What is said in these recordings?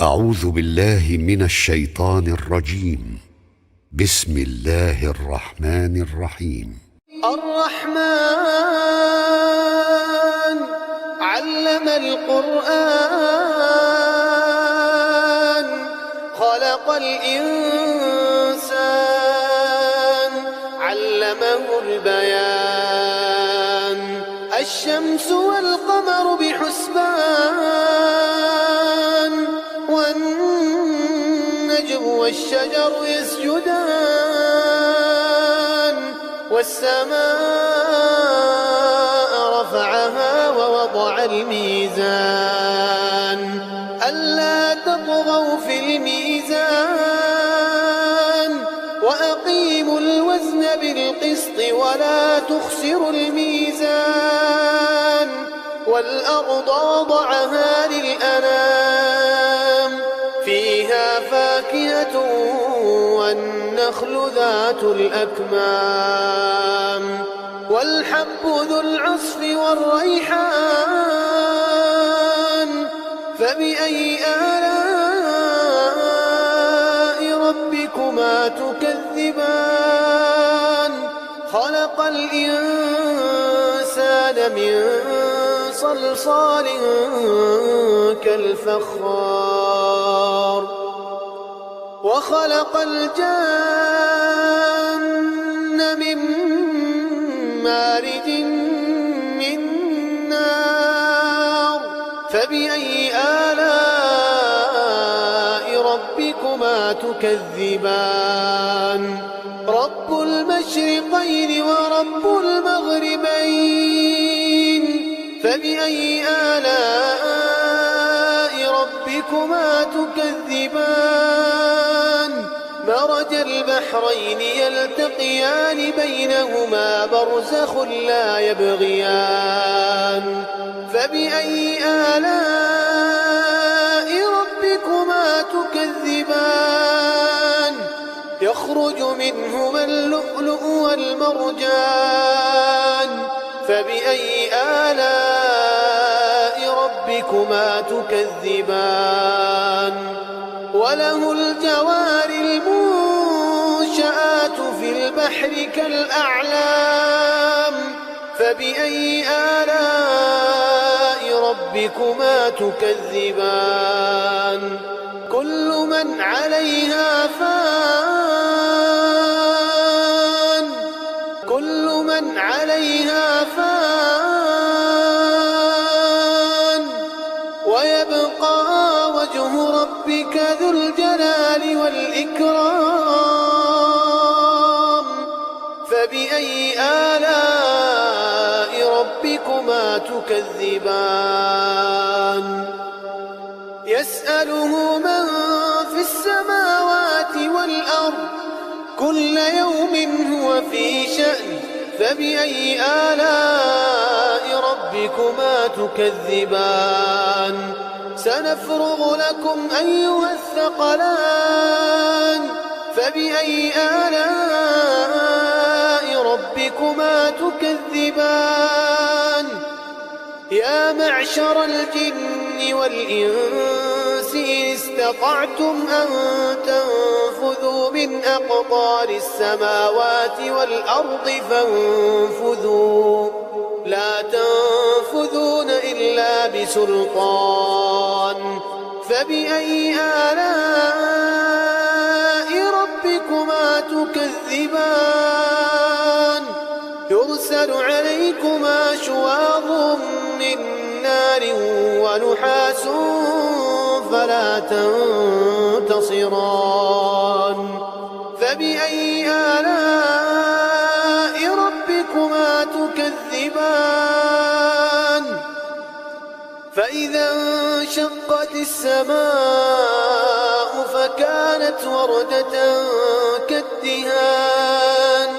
أعوذ بالله من الشيطان الرجيم. بسم الله الرحمن الرحيم. الرحمن علم القرآن خلق الإنسان علمه البيان الشمس والقمر بحسبان والنجم والشجر يسجدان والسماء رفعها ووضع الميزان ألا تطغوا في الميزان وأقيموا الوزن بالقسط ولا تخسروا الميزان والأرض وضعها للأنام فيها فاكهة والنخل ذات الأكمام والحب ذو العصف والريحان فبأي آلاء ربكما تكذبان خلق الإنسان من صلصال كالفخار وخلق الجن من مارج من نار فبأي آلاء ربكما تكذبان رب المشرقين ورب المغربين فبأي آلاء ربكما تكذبان مرج البحرين يلتقيان بينهما برزخ لا يبغيان فبأي آلاء ربكما تكذبان يخرج منهما اللؤلؤ والمرجان فبأي آلاء ربكما تكذبان وله الجوار المنشآت في البحر كالأعلام فبأي آلاء ربكما تكذبان كل من عليها فان كل من عليها فان ويبقى وجه ربك ذو الجلال والإكرام فبأي آلاء ربكما تكذبان يسأله من في السماوات والأرض كل يوم هو في شأن فبأي آلاء ربكما تكذبان سنفرغ لكم أيها الثقلان فبأي آلاء ربكما تكذبان يا معشر الجن والإنس إن استطعتم أن تنفذوا من أقطار السماوات والأرض فانفذوا لا تنفذون إلا بسلطان فبأي آلاء ربكما تكذبان يرسل عليكما شواظ من نار ونحاس فلا تنتصران فبأي آلاء ربكما تكذبان فإذا انشقت السماء فكانت وردة كالدهان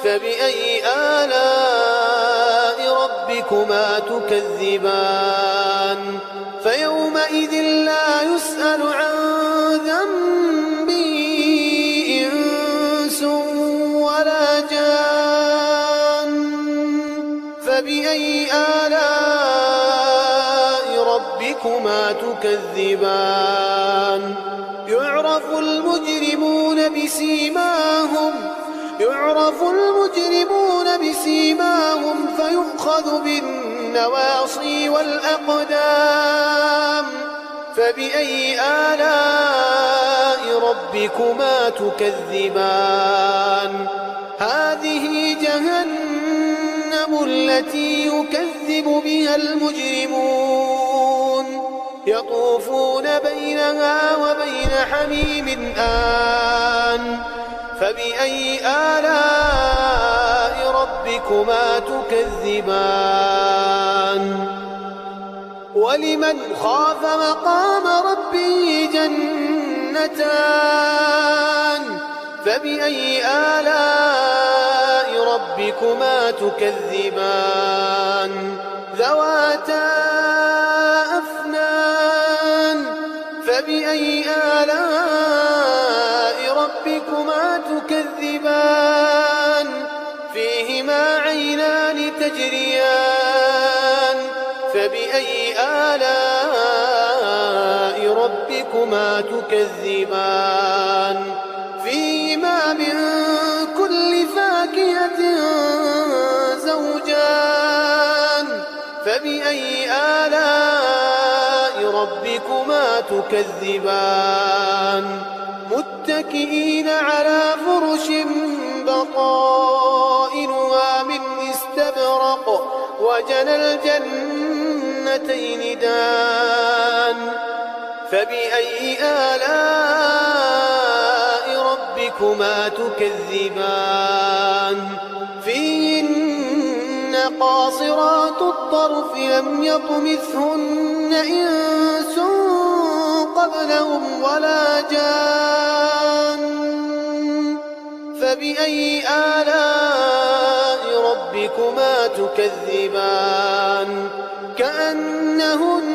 فبأي آلاء ربكما تكذبان فيومئذ لا يسأل عن ذنبه إنس ولا جان فبأي آلاء ربك ربكما تكذبان يعرف المجرمون بسيماهم فيؤخذ بالنواصي والأقدام فبأي آلاء ربكما تكذبان هذه جهنم التي يكذب بها المجرمون يطوفون بينها وبين حميم آن فبأي آلاء ربكما تكذبان ولمن خاف مقام ربه جنتان فبأي آلاء ربكما تكذبان ذواتا أفنان فبأي آلاء ربكما تكذبان فيهما عينان تجريان فبأي آلاء ربكما تكذبان فيهما من كل فاكهة زوجان فبأي آلاء ربكما تكذبان متكئين على فرش بطائنها من استبرق وجنى الجنتين دان فبأي آلاء ربكما تكذبان فيهن قاصرات الطرف لم يطمثهن إنس قبلهم ولا جان فبأي آلاء ربكما تكذبان كأنهن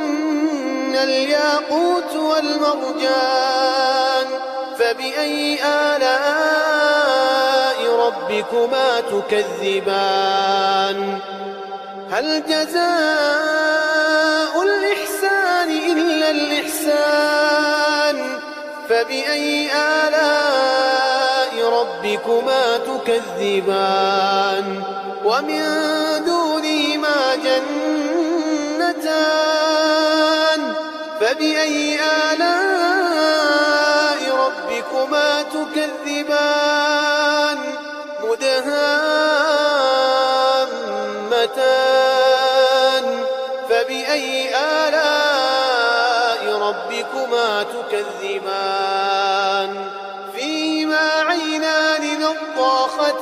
الياقوت والمرجان فبأي آلاء ربكما تكذبان هل جزاء الإحسان إلا الإحسان فبأي آلاء ربكما تكذبان ومن دونهما جنتان فبأي آلاء ربكما تكذبان مدهامتان فبأي آلاء ربكما تكذبان فيهما عينان نضاختان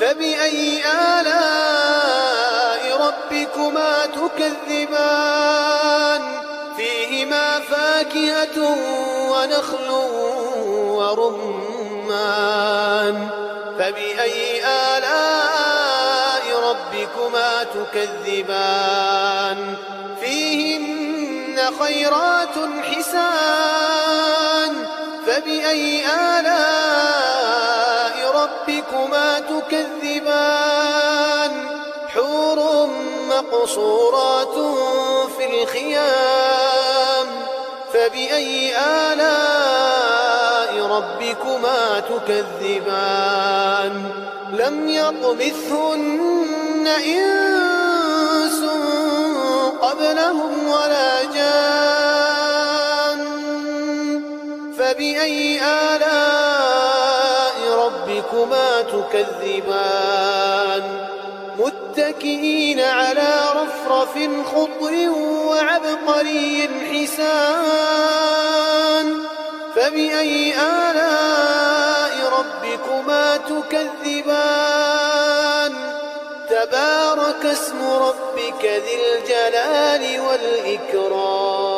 فبأي آلاء ربكما تكذبان فيهما فاكهة ونخل ورمان فبأي آلاء ربكما تكذبان فيهن خيرات حسان فبأي آلاء ربكما تكذبان حور مقصورات في الخيام فبأي آلاء ربكما تكذبان لم يطمثهن إنس قبلهم ولا جان فبأي آلاء ربكما تكذبان متكئين على رفرف خضر وعبقري حسان فبأي آلاء ربكما تكذبان تبارك اسم ربك ذي الجلال والإكرام